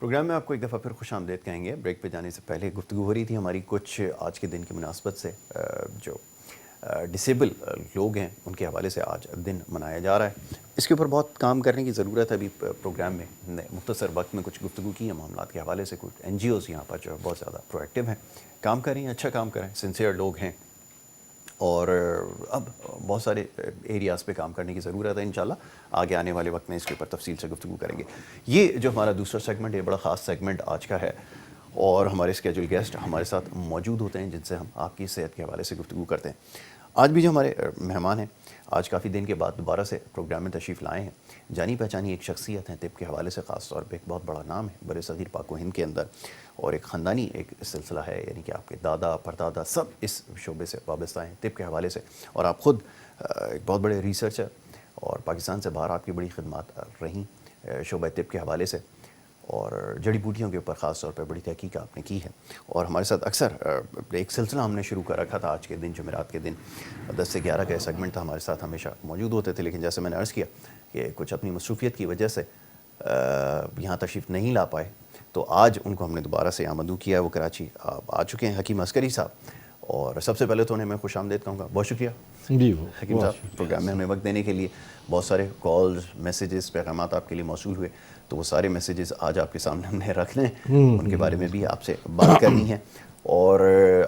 Programme میں آپ کو ایک دفعہ پھر خوش آمدید کہیں گے. بریک پہ جانے سے پہلے گفتگو ہو رہی تھی ہماری کچھ آج کے دن کی مناسبت سے جو ڈسیبل لوگ ہیں ان کے حوالے سے آج دن منایا جا رہا ہے. اس کے اوپر بہت کام کرنے کی ضرورت ہے. ابھی پروگرام میں مختصر وقت میں کچھ گفتگو کی ہے معاملات کے حوالے سے. کچھ این جی اوز یہاں پر جو ہے بہت زیادہ پرو ایکٹیو ہیں, کام کر رہی ہیں, اچھا کام کریں, سنسیئر لوگ ہیں, اور اب بہت سارے ایریاز پہ کام کرنے کی ضرورت ہے. انشاءاللہ آگے آنے والے وقت میں اس کے اوپر تفصیل سے گفتگو کریں گے. یہ جو ہمارا دوسرا سیگمنٹ, یہ بڑا خاص سیگمنٹ آج کا ہے, اور ہمارے اسکیجول گیسٹ ہمارے ساتھ موجود ہوتے ہیں جن سے ہم آپ کی صحت کے حوالے سے گفتگو کرتے ہیں. آج بھی جو ہمارے مہمان ہیں, آج کافی دن کے بعد دوبارہ سے پروگرام میں تشریف لائے ہیں. جانی پہچانی ایک شخصیت ہیں, طب کے حوالے سے خاص طور پہ ایک بہت بڑا نام ہے بر صغیر پاک و ہند کے اندر, اور ایک خاندانی ایک سلسلہ ہے, یعنی کہ آپ کے دادا پردادا سب اس شعبے سے وابستہ ہیں طب کے حوالے سے. اور آپ خود ایک بہت بڑے ریسرچر, اور پاکستان سے باہر آپ کی بڑی خدمات رہیں شعبہ طب کے حوالے سے, اور جڑی بوٹیوں کے اوپر خاص طور پہ بڑی تحقیق آپ نے کی ہے. اور ہمارے ساتھ اکثر ایک سلسلہ ہم نے شروع کر رکھا تھا آج کے دن, جمعرات کے دن 10 سے 11 کا سیگمنٹ تھا, ہمارے ساتھ ہمیشہ موجود ہوتے تھے. لیکن جیسے میں نے عرض کیا کہ کچھ اپنی مصروفیت کی وجہ سے یہاں تشریف نہیں لا پائے, تو آج ان کو ہم نے دوبارہ سے آمدو کیا ہے. وہ کراچی آ چکے ہیں, حکیم عسکری صاحب. اور سب سے پہلے تو انہیں میں خوش آمدید کہوں گا. بہت شکریہ جی حکیم صاحب پروگرام میں ہمیں وقت دینے کے لیے. بہت سارے کالز, میسیجز, پیغامات آپ کے لیے موصول ہوئے, تو وہ سارے میسیجز آج آپ کے سامنے ہم نے رکھنے ہیں, ان کے بارے میں بھی آپ سے بات کرنی ہے. اور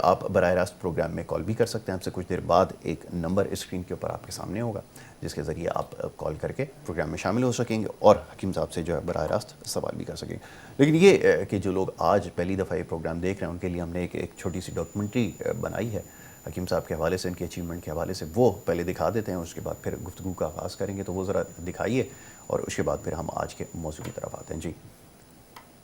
آپ براہ راست پروگرام میں کال بھی کر سکتے ہیں. آپ سے کچھ دیر بعد ایک نمبر اسکرین کے اوپر آپ کے سامنے ہوگا جس کے ذریعے آپ کال کر کے پروگرام میں شامل ہو سکیں گے اور حکیم صاحب سے جو ہے براہ راست سوال بھی کر سکیں گے. لیکن یہ کہ جو لوگ آج پہلی دفعہ یہ پروگرام دیکھ رہے ہیں ان کے لیے ہم نے ایک چھوٹی سی ڈاکومنٹری بنائی ہے حکیم صاحب کے حوالے سے, ان کے اچیومنٹ کے حوالے سے. وہ پہلے دکھا دیتے ہیں, اس کے بعد پھر گفتگو کا آغاز کریں گے. تو وہ ذرا دکھائیے, اور اس کے بعد پھر ہم آج کے موضوع کی طرف آتے ہیں. جی.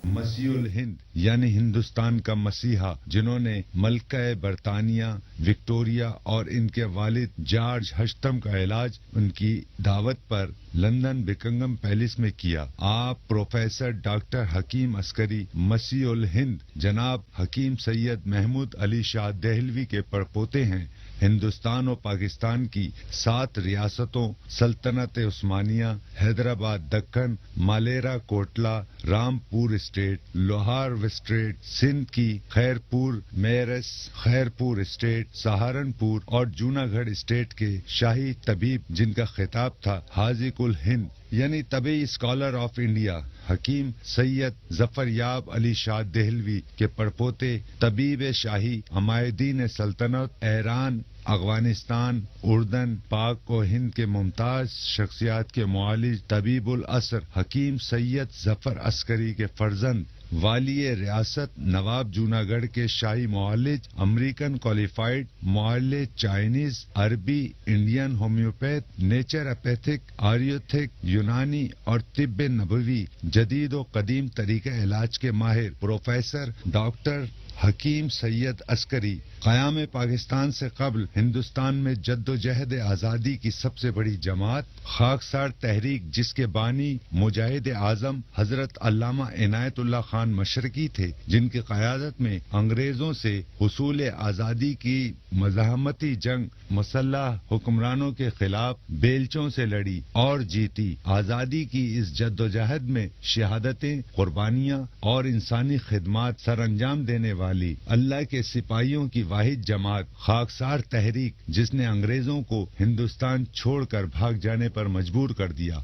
مسیح الہند یعنی ہندوستان کا مسیحا, جنہوں نے ملکہ برطانیہ وکٹوریہ اور ان کے والد جارج ہشتم کا علاج ان کی دعوت پر لندن بکنگم پیلس میں کیا. آپ پروفیسر ڈاکٹر حکیم عسکری مسیح الہند جناب حکیم سید محمود علی شاہ دہلوی کے پڑپوتے ہیں. ہندوستان و پاکستان کی 7 ریاستوں سلطنت عثمانیہ, حیدرآباد دکن, مالیرا کوٹلا, رامپور اسٹیٹ, لوہار اسٹیٹ, سندھ کی خیرپور, میرس, خیرپور اسٹیٹ, سہارنپور اور جوناگڑھ اسٹیٹ کے شاہی طبیب جن کا خطاب تھا حاذق الہند یعنی طبی اسکالر آف انڈیا حکیم سید ظفر یاب علی شاہ دہلوی کے پڑپوتے, طبیب شاہی عمائدین سلطنت ایران, افغانستان, اردن, پاک و ہند کے ممتاز شخصیات کے معالج طبیب العصر حکیم سید ظفر عسکری کے فرزند, والی ریاست نواب جوناگڑھ کے شاہی معالج, امریکن کوالیفائڈ معالج, چائنیز, عربی, انڈین ہومیوپیتھ, نیچر اپیتھک, آریوتھک, یونانی اور طب نبوی جدید و قدیم طریقہ علاج کے ماہر پروفیسر ڈاکٹر حکیم سید عسکری. قیام پاکستان سے قبل ہندوستان میں جد و جہد آزادی کی سب سے بڑی جماعت خاکسار تحریک, جس کے بانی مجاہد اعظم حضرت علامہ عنایت اللہ خان مشرقی تھے, جن کی قیادت میں انگریزوں سے حصول آزادی کی مزاحمتی جنگ مسلح حکمرانوں کے خلاف بیلچوں سے لڑی اور جیتی. آزادی کی اس جد و جہد میں شہادتیں, قربانیاں اور انسانی خدمات سر انجام دینے والی اللہ کے سپاہیوں کی واحد جماعت خاکسار تحریک, جس نے انگریزوں کو ہندوستان چھوڑ کر بھاگ جانے پر مجبور کر دیا.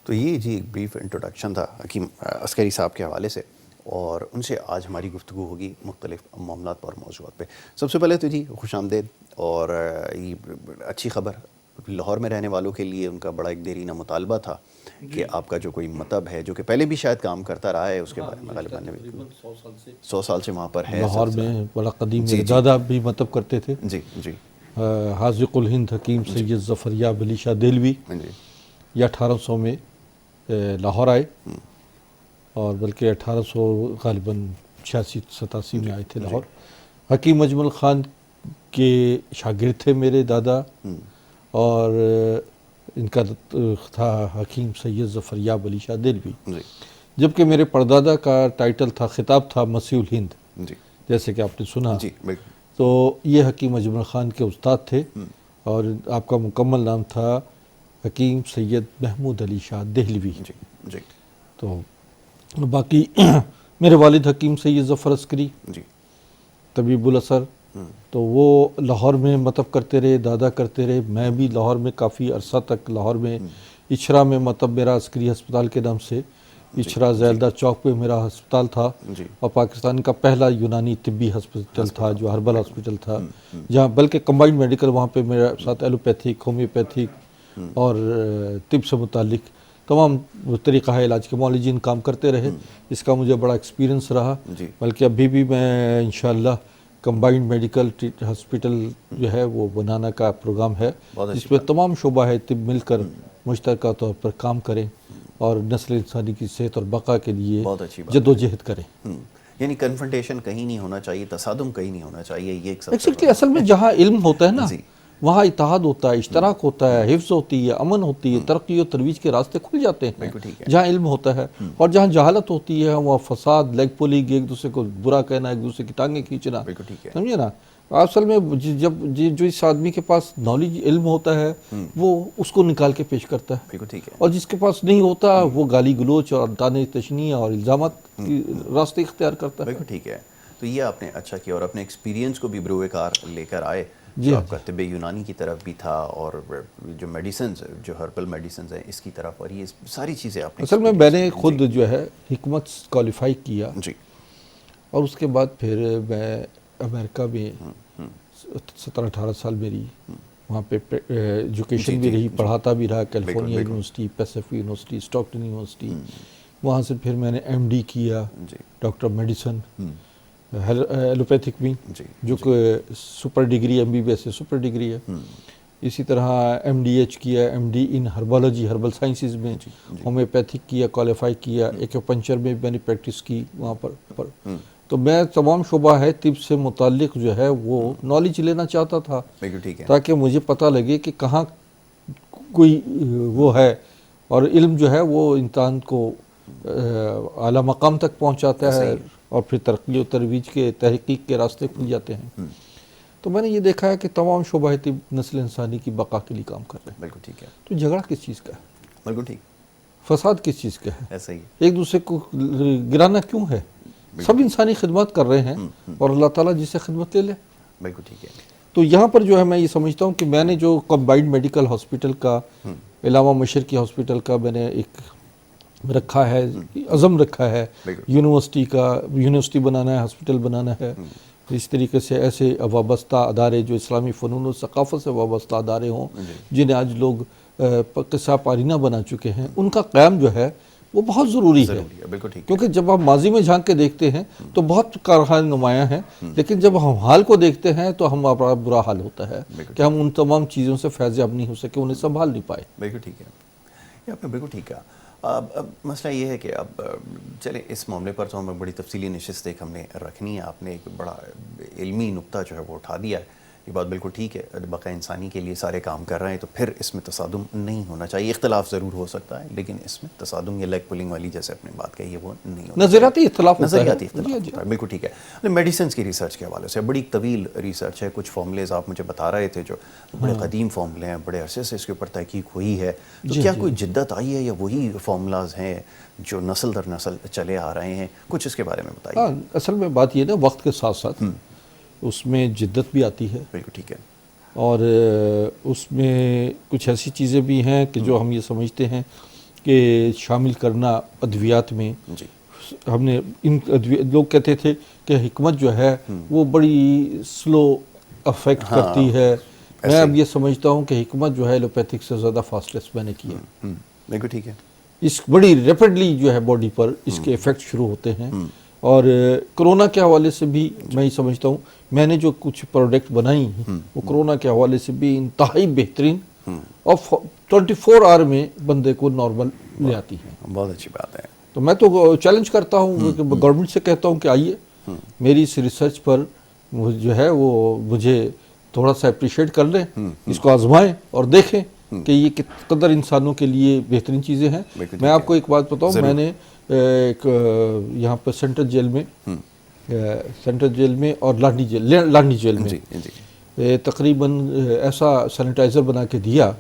تو یہ جی ایک بریف انٹروڈکشن تھا حکیم عسکری صاحب کے حوالے سے, اور ان سے آج ہماری گفتگو ہوگی مختلف معاملات اور موضوعات پہ. سب سے پہلے تو جی خوش آمدید, اور یہ اچھی خبر لاہور میں رہنے والوں کے لیے ان کا بڑا ایک دیرینہ مطالبہ تھا کہ آپ کا جو کوئی مطب ہے جو کہ پہلے بھی شاید کام کرتا رہا ہے, اس کے بارے میں غالباً 100 سال سے وہاں پر ہے لاہور میں بڑا قدیم. میرے دادا بھی مطب کرتے تھے. جی جی. حاذق الہند حکیم سید ظفر یاب علی شاہ دہلوی یہ 1800 میں لاہور آئے, اور بلکہ 1800 غالباً 86-87 میں آئے تھے لاہور. حکیم اجمل خان کے شاگرد تھے میرے دادا, اور ان کا تھا حکیم سید ظفر یاب علی شاہ دہلوی, جبکہ میرے پردادا کا ٹائٹل تھا, خطاب تھا مسیح الہند, جیسے کہ آپ نے سنا. تو یہ حکیم اجمل خان کے استاد تھے, اور آپ کا مکمل نام تھا حکیم سید محمود علی شاہ دہلوی. تو باقی میرے والد حکیم سید ظفر عسکری جی طبیب الاثر، تو وہ لاہور میں مطب کرتے رہے، دادا کرتے رہے، میں بھی لاہور میں کافی عرصہ تک لاہور میں اچھرا میں مطب میرا عسکری ہسپتال کے نام سے اچھرا زیلدہ چوک پہ میرا ہسپتال تھا، جی اور پاکستان کا پہلا یونانی طبی ہسپتال تھا جو ہربل ہاسپٹل تھا، جہاں بلکہ کمبائنڈ میڈیکل، وہاں پہ میرے ساتھ ایلوپیتھک، ہومیوپیتھک اور طب سے متعلق تمام طریقہ علاج کے معالجین کام کرتے رہے. اس کا مجھے بڑا ایکسپیرینس رہا، جی بلکہ ابھی بھی میں انشاءاللہ کمبائنڈ میڈیکل ہاسپٹل جو ہے وہ بنانا کا پروگرام ہے، بہت اچھی جس میں تمام شعبہ ہے طب مل کر مشترکہ طور پر کام کریں اور نسل انسانی کی صحت اور بقا کے لیے بہت اچھی بات جد و جہد کریں. یعنی کنفرنٹیشن کہیں نہیں ہونا چاہیے، تصادم کہیں نہیں ہونا چاہیے، یہ ایک سب سے ایکزیکٹلی اصل میں جہاں علم ہوتا ہے نا جی وہاں اتحاد ہوتا ہے، اشتراک ہوتا ہے، حفظ ہوتی ہے، امن ہوتی ہے، ترقی و ترویج کے راستے کھل جاتے ہیں بالکل ٹھیک ہے. جہاں علم ہوتا ہے. اور جہاں جہالت ہوتی ہے وہاں فساد، لیگ پولنگ، ایک دوسرے کو برا کہنا، ایک دوسرے کی ٹانگیں کھینچنا، بالکل ٹھیک ہے. سمجھے نا. اصل میں جب جو اس آدمی کے پاس نالج علم ہوتا ہے وہ اس کو نکال کے پیش کرتا ہے، بالکل ٹھیک ہے. اور جس کے پاس نہیں ہوتا وہ گالی گلوچ اور طعنے تشنیع اور الزامات کی راستے اختیار کرتا ہے. بالکل ٹھیک ہے. تو یہ آپ نے اچھا کیا اور اپنے ایکسپیرینس کو بھی بروئے کار لے کر آئے، جی جو آپ کا طب یونانی کی طرف بھی تھا اور جو میڈیسنز، جو ہربل میڈیسنز ہیں اس کی طرف، اور یہ ساری چیزیں آپ نے اصل میں نے خود جو ہے حکمت کوالیفائی کیا، جی اور اس کے بعد پھر میں امریکہ میں 17-18 سال میری وہاں پہ ایجوکیشن بھی رہی، پڑھاتا بھی رہا، California university, Pacific university, Stockton university. وہاں سے پھر میں نے ایم ڈی کیا، جی ڈاکٹر میڈیسن ایلوپیتھک میں، جی جو کہ super degree, M B B S سے سپر ڈگری ہے. اسی طرح ایم ڈی ایچ کیا، M D in herbology, herbal sciences میں، ہومیوپیتھک کیا، کوالیفائی کیا، ایکوپنچر میں میں نے پریکٹس کی وہاں پر. تو میں تمام شعبہ ہے طب سے متعلق جو ہے وہ نالج لینا چاہتا تھا، بالکل ٹھیک ہے. تاکہ مجھے پتہ لگے کہ کہاں کوئی وہ ہے، اور علم جو ہے وہ انسان کو اعلیٰ مقام تک پہنچاتا ہے اور پھر ترقی و ترویج کے تحقیق کے راستے کھل جاتے ہیں. تو میں نے یہ دیکھا ہے کہ تمام شعبہ طب نسل انسانی کی بقا کے لیے کام کر رہے ہیں. بالکل ٹھیک ہے. تو جھگڑا کس چیز کا ہے؟ بالکل ٹھیک. فساد کس چیز کا ہے؟ ایسا ہی. ایک دوسرے کو گرانا کیوں ہے؟ سب انسانی خدمات کر رہے ہیں اور اللہ تعالیٰ جس سے خدمت لے لے. بالکل ٹھیک ہے. تو یہاں پر جو ہے میں یہ سمجھتا ہوں کہ میں نے جو کمبائنڈ میڈیکل ہاسپٹل کا، علامہ مشرقی ہاسپٹل کا میں نے ایک رکھا ہے، عزم رکھا ہے، یونیورسٹی کا، یونیورسٹی بنانا ہے، ہاسپٹل بنانا ہے. اس طریقے سے ایسے وابستہ ادارے جو اسلامی فنون و ثقافت سے وابستہ ادارے ہوں، جنہیں آج لوگ قصہ پارینہ بنا چکے ہیں، ان کا قیام جو ہے وہ بہت ضروری ہے. بالکل ٹھیک. کیونکہ جب آپ ماضی میں جھانک کے دیکھتے ہیں تو بہت کارخانے نمایاں ہیں، لیکن جب ہم حال کو دیکھتے ہیں تو ہمارا برا حال ہوتا ہے کہ ہم ان تمام چیزوں سے فیض یاب نہیں ہو سکے، انہیں سنبھال نہیں پائے. بالکل ٹھیک ہے. یہ آپ نے بالکل ٹھیک کہا. اب مسئلہ یہ ہے کہ اب چلیں اس معاملے پر تو ہمیں بڑی تفصیلی نشست ایک ہم نے رکھنی ہے. آپ نے ایک بڑا علمی نقطہ جو ہے وہ اٹھا دیا ہے. یہ بات بالکل ٹھیک ہے، بقا انسانی کے لیے سارے کام کر رہے ہیں تو پھر اس میں تصادم نہیں ہونا چاہیے. اختلاف ضرور ہو سکتا ہے لیکن اس میں تصادم یا لیگ پولنگ والی جیسے آپ نے بات کہی ہے وہ نہیں ہونا. نظریاتی اختلاف ہوتا ہے. نظریاتی اختلاف ہوتا ہے. بالکل ٹھیک ہے. میڈیسنس کی ریسرچ کے حوالے سے بڑی طویل ریسرچ ہے. کچھ فارمولیز آپ مجھے بتا رہے تھے جو بڑے قدیم فارمولے ہیں، بڑے عرصے سے اس کے اوپر تحقیق ہوئی ہے. تو کیا کوئی جدت آئی ہے یا وہی فارمولاز ہیں جو نسل در نسل چلے آ رہے ہیں؟ کچھ اس کے بارے میں بتائیے. ہاں، اصل میں بات یہ نا وقت کے ساتھ ساتھ اس میں جدت بھی آتی ہے. بالکل ٹھیک ہے. اور اس میں کچھ ایسی چیزیں بھی ہیں کہ جو ہم یہ سمجھتے ہیں کہ شامل کرنا ادویات میں. جی. ہم نے ان لوگ کہتے تھے کہ حکمت جو ہے وہ بڑی سلو افیکٹ کرتی ہے. میں اب یہ سمجھتا ہوں کہ حکمت جو ہے ایلوپیتھک سے زیادہ فاسٹسٹ میں نے کیا. بالکل ٹھیک ہے. اس بڑی ریپڈلی جو ہے باڈی پر اس کے ایفیکٹ شروع ہوتے ہیں. اور کرونا کے حوالے سے بھی میں یہ سمجھتا ہوں میں نے جو کچھ پروڈکٹ بنائی وہ کرونا کے حوالے سے بھی انتہائی بہترین اور 24 آور میں بندے کو نارمل لے آتی ہیں. بہت اچھی بات ہے. تو میں تو چیلنج کرتا ہوں، گورنمنٹ سے کہتا ہوں کہ آئیے میری اس ریسرچ پر جو ہے وہ مجھے تھوڑا سا اپریشیٹ کر لیں، اس کو آزمائیں اور دیکھیں کہ یہ کس قدر انسانوں کے لیے بہترین چیزیں ہیں. میں آپ کو ایک بات بتاؤں، میں نے ایک یہاں پر سینٹرل جیل میں اور لاڈنی جیل میں تقریباً ایسا سینیٹائزر بنا کے دیا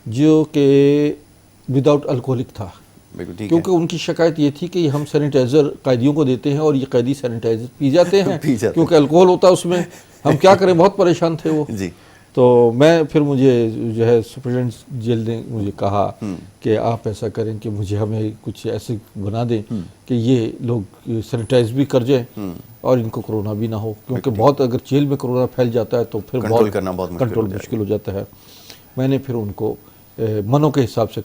جو کہ وداؤٹ الکوہلک تھا. بالکل ٹھیک ہے. کیونکہ ان کی شکایت یہ تھی کہ ہم سینیٹائزر قیدیوں کو دیتے ہیں اور یہ قیدی سینیٹائزر پی جاتے ہیں کیونکہ الکوہل ہوتا ہے اس میں. ہم کیا کریں, بہت پریشان تھے وہ. جی. تو میں پھر مجھے جو ہے سپرنٹینڈنٹ جیل نے مجھے کہا کہ آپ ایسا کریں کہ مجھے ہمیں کچھ ایسے بنا دیں کہ یہ لوگ سینیٹائز بھی کر جائیں اور ان کو کرونا بھی نہ ہو, کیونکہ بہت اگر جیل میں کرونا پھیل جاتا ہے تو پھر کنٹرول کرنا بہت کنٹرول مشکل ہو جاتا ہے. میں نے پھر ان کو منوں کے حساب سے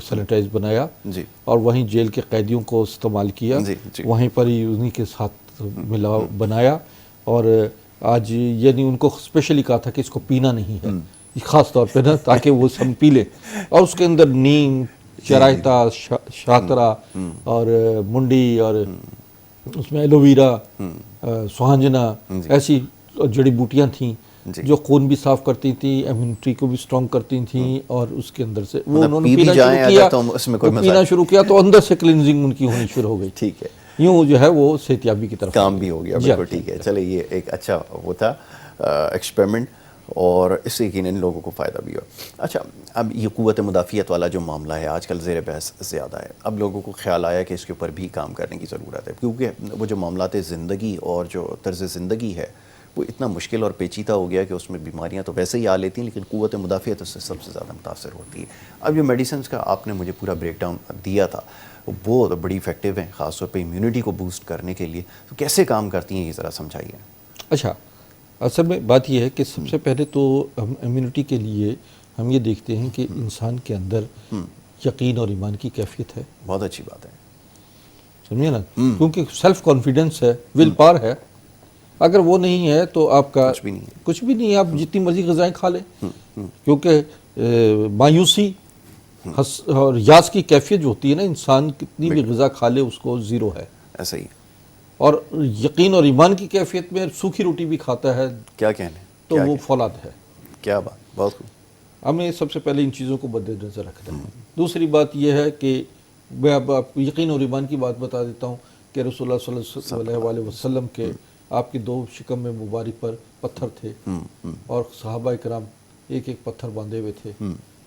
سینیٹائز بنایا جی. اور وہیں جیل کے قیدیوں کو استعمال کیا, وہیں پر ہی انہی کے ساتھ ملا بنایا. اور آج یعنی ان کو اسپیشلی کہا تھا کہ اس کو پینا نہیں ہے, خاص طور پہ نا, تاکہ وہ سب پی لیں. اور اس کے اندر نیم, چرائتا, شاطرہ اور منڈی اور اس میں ایلوویرا, سوہانجنا, ایسی جڑی بوٹیاں تھیں جو خون بھی صاف کرتی تھیں, امیونٹی کو بھی سٹرونگ کرتی تھیں. اور اس کے اندر سے انہوں نے پینا شروع کیا تو اندر سے کلینزنگ ان کی ہونی شروع ہو گئی. ٹھیک ہے, یوں جو ہے وہ صحتیابی کی طرف کام بھی ہو گیا. بالکل ٹھیک ہے. چلے یہ ایک اچھا وہ تھا ایکسپیریمنٹ اور اس سے یقیناً لوگوں کو فائدہ بھی ہوا. اچھا, اب یہ قوت مدافعت والا جو معاملہ ہے آج کل زیر بحث زیادہ ہے. اب لوگوں کو خیال آیا کہ اس کے اوپر بھی کام کرنے کی ضرورت ہے, کیونکہ وہ جو معاملات زندگی اور جو طرز زندگی ہے وہ اتنا مشکل اور پیچیدہ ہو گیا کہ اس میں بیماریاں تو ویسے ہی آ لیتی ہیں لیکن قوت مدافعت اس سے سب سے زیادہ متاثر ہوتی ہے. اب جو میڈیسنز کا آپ نے مجھے پورا بریک ڈاؤن دیا تھا وہ بہت بڑی افیکٹو ہیں, خاص طور پہ امیونٹی کو بوسٹ کرنے کے لیے. تو کیسے کام کرتی ہیں یہ ذرا سمجھائیے. اچھا, اصل میں بات یہ ہے کہ سب سے پہلے تو ہم امیونٹی کے لیے ہم یہ دیکھتے ہیں کہ انسان کے اندر یقین اور ایمان کی کیفیت ہے. بہت اچھی بات ہے, سمجھے نا, کیونکہ سیلف کانفیڈنس ہے, ول پاور ہے. اگر وہ نہیں ہے تو آپ کا کچھ بھی نہیں ہے. آپ جتنی مرضی غذائیں کھا لیں, کیونکہ مایوسی اور یاس کی کیفیت جو ہوتی ہے نا, انسان کتنی بھی غذا کھا لے اس کو زیرو ہے. ایسا ہی. اور یقین اور ایمان کی کیفیت میں سوکھی روٹی بھی کھاتا ہے کیا کہنے, تو وہ فولاد ہے. کیا بات, بہت خوب. ہمیں سب سے پہلے ان چیزوں کو مد نظر رکھنا ہے. دوسری بات یہ ہے کہ میں اب آپ کو یقین اور ایمان کی بات بتا دیتا ہوں کہ رسول اللہ صلی اللہ علیہ وسلم کے آپ کے 2 شکم میں مبارک پر پتھر تھے اور صحابہ کرام ایک ایک پتھر باندھے ہوئے تھے.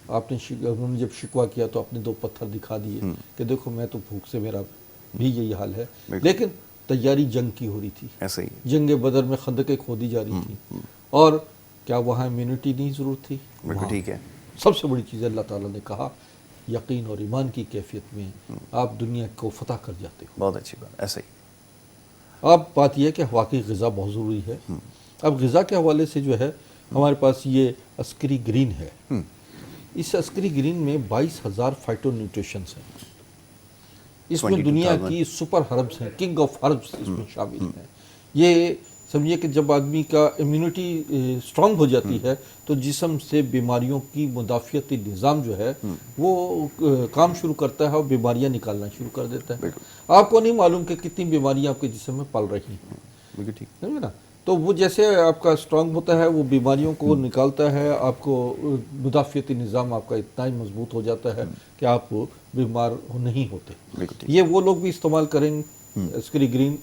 آپ نے انہوں نے جب شکوہ کیا تو اپنے 2 پتھر دکھا دیے کہ دیکھو میں تو بھوک سے میرا بھی یہی حال ہے. لیکن تیاری جنگ کی ہو رہی تھی, ایسا ہی. جنگ بدر میں خندقیں کھودی جا رہی تھی. اور کیا وہاں امیونٹی نہیں ضرورت تھی؟ بالکل ٹھیک ہے. سب سے بڑی چیز اللہ تعالیٰ نے کہا یقین اور ایمان کی کیفیت میں آپ دنیا کو فتح کر جاتے ہو. بہت اچھی بات. ایسا ہی. اب بات یہ ہے کہ واقعی غذا بہت ضروری ہے. اب غذا کے حوالے سے جو ہے ہمارے پاس یہ عسکری گرین ہے. اس عسکری گرین میں 22,000 فائٹو نیوٹریشنز ہیں. اس میں دنیا کی سپر ہربز ہیں, کنگ آف ہربز اس میں شامل ہیں. یہ سمجھیے کہ جب آدمی کا امیونٹی سٹرونگ ہو جاتی ہے تو جسم سے بیماریوں کی مدافعتی نظام جو ہے وہ کام شروع کرتا ہے اور بیماریاں نکالنا شروع کر دیتا ہے. آپ کو نہیں معلوم کہ کتنی بیماریاں آپ کے جسم میں پل رہی ہیں. سمجھے نا, تو وہ جیسے آپ کا سٹرونگ ہوتا ہے وہ بیماریوں کو نکالتا ہے. آپ کو مدافعتی نظام آپ کا اتنا ہی مضبوط ہو جاتا ہے کہ آپ بیمار نہیں ہوتے. یہ وہ لوگ بھی استعمال کریں عسکری گرین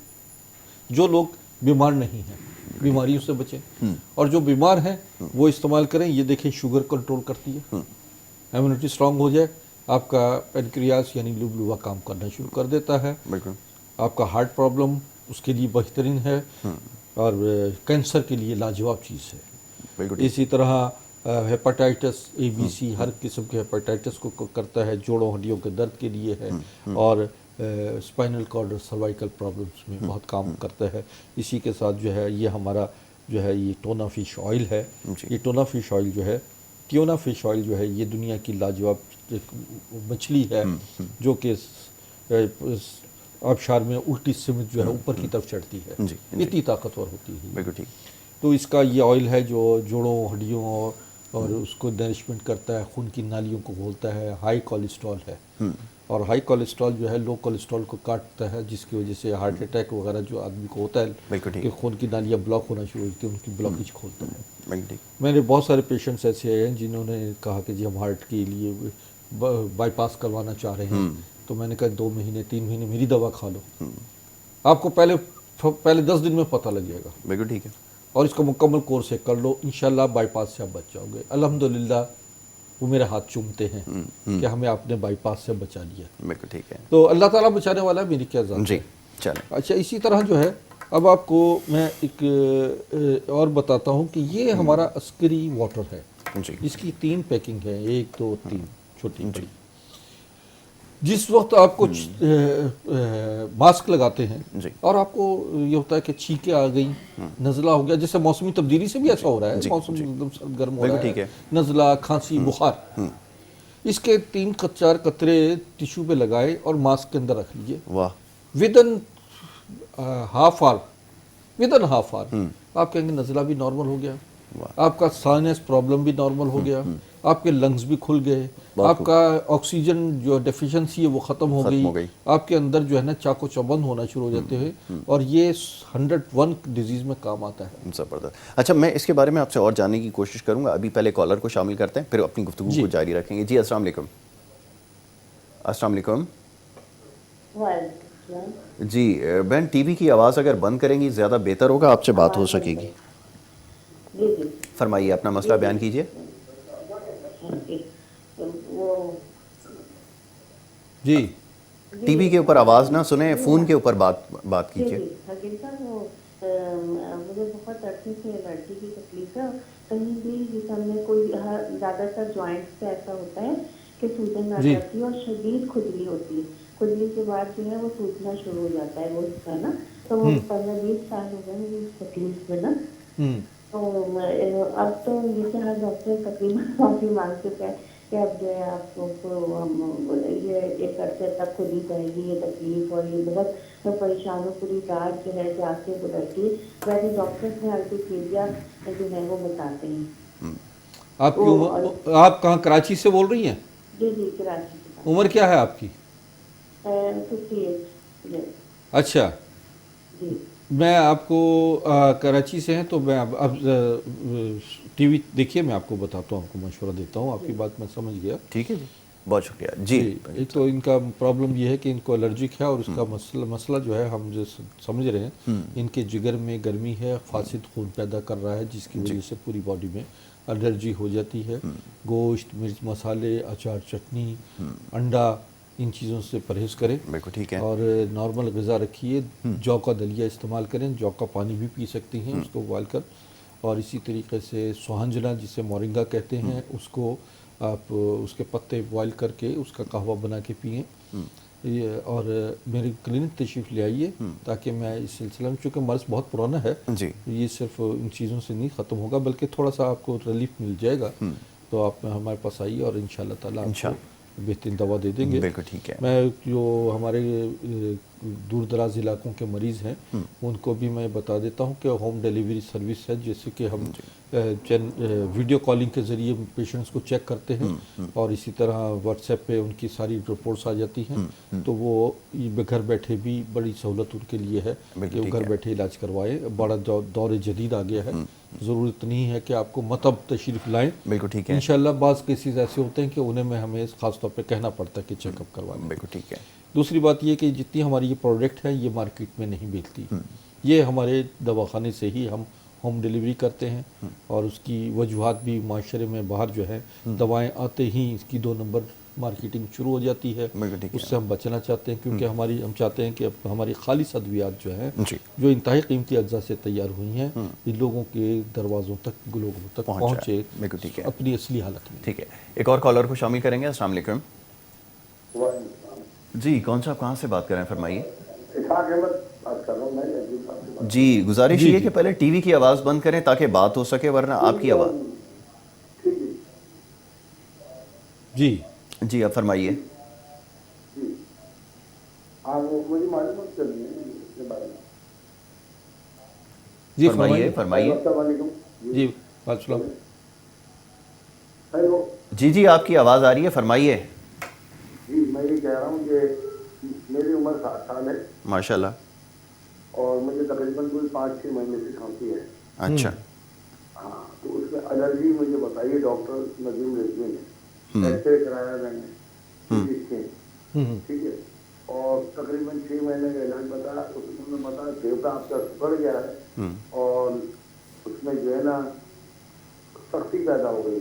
جو لوگ بیمار نہیں ہیں, بیماریوں سے بچیں. اور جو بیمار ہیں وہ استعمال کریں. یہ دیکھیں شوگر کنٹرول کرتی ہے, امیونٹی سٹرونگ ہو جائے, آپ کا پینکریاس یعنی لبلوا کام کرنا شروع کر دیتا ہے. آپ کا ہارٹ پرابلم اس کے لیے بہترین ہے اور کینسر کے لیے لاجواب چیز ہے. اسی طرح ہیپاٹائٹس اے بی سی ہر قسم کے ہیپاٹائٹس کو کرتا ہے, جوڑوں ہڈیوں کے درد کے لیے ہے اور اسپائنل کارڈ اور سروائکل پرابلمس میں بہت کام کرتا ہے. اسی کے ساتھ جو ہے یہ ہمارا جو ہے یہ ٹونا فش آئل ہے. یہ ٹونا فش آئل جو ہے ٹیونا فش آئل جو ہے یہ دنیا کی لاجواب مچھلی ہے جو کہ آبشار میں الٹی سمت جو ہے اوپر کی طرف چڑھتی ہے, اتنی طاقتور ہوتی ہے. تو اس کا یہ آئل ہے جو جوڑوں ہڈیوں اور اس کو نرشمنٹ کرتا ہے, خون کی نالیوں کو کھولتا ہے. ہائی کولیسٹرول ہے اور ہائی کولیسٹرول جو ہے لو کولیسٹرول کو کاٹتا ہے جس کی وجہ سے ہارٹ اٹیک وغیرہ جو آدمی کو ہوتا ہے کہ خون کی نالیاں بلاک ہونا شروع ہوتی ہیں, ان کی بلاکیج کھولتا ہے. میں نے بہت سارے پیشنٹس ایسے ہیں جنہوں نے کہا کہ جی ہم ہارٹ کے لیے بائی پاس کروانا چاہ رہے ہیں. تو میں نے کہا 2 مہینے 3 مہینے میری دوا کھا لو, آپ کو پہلے 10 دن میں پتہ لگ جائے گا. بالکل ٹھیک ہے. اور اس کا مکمل کورس کر لو, انشاءاللہ بائی پاس سے آپ بچ جاؤ گے. الحمدللہ وہ میرے ہاتھ چومتے ہیں کہ ہمیں آپ نے بائی پاس سے بچا لیا. بالکل ٹھیک ہے تو اللہ تعالیٰ بچانے والا ہے, میری کیا ذات جی ہے. چلیں اچھا اسی طرح جو ہے اب آپ کو میں ایک اور بتاتا ہوں کہ یہ ہمارا عسکری واٹر ہے. جی اس کی 3 پیکنگ ہے, 1 2 3 چھوٹی بڑی. جس وقت آپ کو ماسک لگاتے ہیں جی اور آپ کو یہ ہوتا ہے کہ چھینکیں آ گئی, نزلہ ہو گیا, جیسے موسمی تبدیلی سے بھی ایسا ہو رہا ہے, موسم ایک دم سرد گرم ہو بالکل رہا ٹھیک ہے, ہے. نزلہ, کھانسی, بخار, اس کے 3-4 قطرے ٹیشو پہ لگائے اور ماسک کے اندر رکھ لیجئے. واہ ودن ہاف آور آپ کہیں گے نزلہ بھی نارمل ہو گیا, آپ کا سائنس پرابلم بھی نارمل ہو گیا, آپ کے لنگز بھی کھل گئے, آپ کا آکسیجن جو ڈیفیشنسی ہے وہ ختم ہو گئی, آپ کے اندر جو ہے نا چاق و چوبند ہونا شروع ہو جاتے ہیں, اور یہ 101 ڈیزیز میں کام آتا ہے. زبردست. اچھا میں اس کے بارے میں آپ سے اور جاننے کی کوشش کروں گا, ابھی پہلے کالر کو شامل کرتے ہیں پھر اپنی گفتگو کو جاری رکھیں گے. جی السلام علیکم. السلام علیکم. جی بہن ٹی وی کی آواز اگر بند کریں گی زیادہ بہتر ہوگا, آپ سے بات ہو سکے گی. فرمائیے اپنا مسئلہ بیان کیجئے. جی ٹی وی کے اوپر آواز نہ سنیں, فون کے اوپر بات کیجئے. مجھے بہت عرصے سے الرجی کی تکلیف ہے, کہیں بھی جسم میں کوئی زیادہ تر جوائنٹس پہ ایسا ہوتا ہے کہ سوجن آ جاتی ہے اور شدید کھجلی ہوتی ہے. کھجلی کے بعد جو ہے وہ سوجنا شروع ہو جاتا ہے وہ حصہ نا, تو وہ 15-20 سال ہو گئے مجھے اس تکلیف میں نا. تو اب تو جیسے ہر ڈاکٹر تقریباً معافی مانگ چکا ہے کہ اب جو ہے آپ کو یہ ایک عرصے تک خود ہی جائے گی یہ تکلیف, اور یہ بہت پریشان ہو, پوری رات جو ہے جا کے گزرتی ہے. ویسے ڈاکٹرس نے الٹیپیڈیا جو ہے وہ بتاتے ہیں. آپ کی عمر, آپ کہاں کراچی سے بول رہی ہیں؟ جی جی کراچی سے. عمر کیا ہے آپ کی؟ 58. اچھا جی میں آپ کو کراچی سے ہیں تو میں اب ٹی وی دیکھیے, میں آپ کو بتاتا ہوں, آپ کو مشورہ دیتا ہوں. آپ کی بات میں سمجھ گیا. ٹھیک ہے جی, بہت شکریہ. جی ایک تو ان کا پرابلم یہ ہے کہ ان کو الرجک ہے, اور اس کا مسئلہ جو ہے ہم جو سمجھ رہے ہیں ان کے جگر میں گرمی ہے, فاسد خون پیدا کر رہا ہے, جس کی وجہ سے پوری باڈی میں الرجی ہو جاتی ہے. گوشت, مرچ مسالے, اچار, چٹنی, انڈا, ان چیزوں سے پرہیز کریں. بالکل ٹھیک ہے. اور نارمل غذا رکھیے. جو کا دلیا استعمال کریں, جو کا پانی بھی پی سکتی ہیں اس کو ابال کر. اور اسی طریقے سے سوہنجنا جسے مورنگا کہتے ہیں, اس کو آپ اس کے پتے بوائل کر کے اس کا قہوہ بنا کے پئیں. اور میری کلینک تشریف لے آئیے تاکہ میں اس سلسلے میں, چونکہ مرض بہت پرانا ہے, جی یہ صرف ان چیزوں سے نہیں ختم ہوگا بلکہ تھوڑا سا آپ کو ریلیف مل جائے گا. تو آپ ہمارے پاس آئیے اور انشاءاللہ تعالیٰ آپ کو بہترین دوا دے دیں گے. بالکل ٹھیک ہے. میں جو ہمارے دور دراز علاقوں کے مریض ہیں ان کو بھی میں بتا دیتا ہوں کہ ہوم ڈیلیوری سروس ہے, جیسے کہ ہم ویڈیو کالنگ کے ذریعے پیشنٹس کو چیک کرتے ہیں, اور اسی طرح واٹس ایپ پہ ان کی ساری رپورٹس آ جاتی ہیں. تو وہ گھر بیٹھے بھی بڑی سہولت ان کے لیے ہے کہ وہ گھر بیٹھے علاج کروائے. بڑا دور جدید آ گیا ہے, ضرورت نہیں ہے کہ آپ کو مطب تشریف لائیں. بالکل ٹھیک ہے. انشاءاللہ بعض کیسز ایسے ہوتے ہیں کہ انہیں میں ہمیں خاص طور پہ کہنا پڑتا ہے کہ چیک اپ کروا لیں. بالکل ٹھیک ہے. دوسری بات یہ کہ جتنی ہماری یہ پروڈکٹ ہے یہ مارکیٹ میں نہیں بیچتی, یہ ہمارے دواخانے سے ہی ہم ہوم ڈیلیوری کرتے ہیں. اور اس کی وجوہات بھی معاشرے میں باہر جو ہے دوائیں آتے ہی اس کی 2 نمبر مارکیٹنگ شروع ہو جاتی ہے. اس سے ہم بچنا چاہتے ہیں, کیونکہ ہم چاہتے ہیں کہ ہماری خالص ادویات جو ہیں جو انتہائی قیمتی اجزاء سے تیار ہوئی ہیں یہ لوگوں کے دروازوں تک, لوگوں تک پہنچے اپنی اصلی حالت میں. ٹھیک ہے, ایک اور کالر کو شامل کریں گے. السلام علیکم. جی کون صاحب کہاں سے بات کر رہے ہیں, فرمائیے. جی گزارش یہ ہے کہ پہلے ٹی وی کی آواز بند کریں تاکہ بات ہو سکے, ورنہ آپ کی آواز. جی جی اب فرمائیے. جی فرمائیے. جی السلام. جی جی آپ کی آواز آ رہی ہے, فرمائیے. جی میں یہ کہہ رہا ہوں کہ میری عمر 60 سال ہے ماشاء اللہ, اور مجھے تقریباً کوئی 5-6 مہینے سے کھانسی ہے. اچھا. ہاں تو اس میں الرجی مجھے بتائیے, ڈاکٹر نظیم رضوی نے ایکس رے کرایا میں نے, ٹھیک ہے, اور تقریباً 6 مہینے کا علاج بتایا. اس میں بتایا پھیپڑا آپ کا بڑھ گیا ہے اور اس میں جو ہے نا سختی پیدا ہو گئی.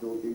2-3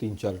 3-4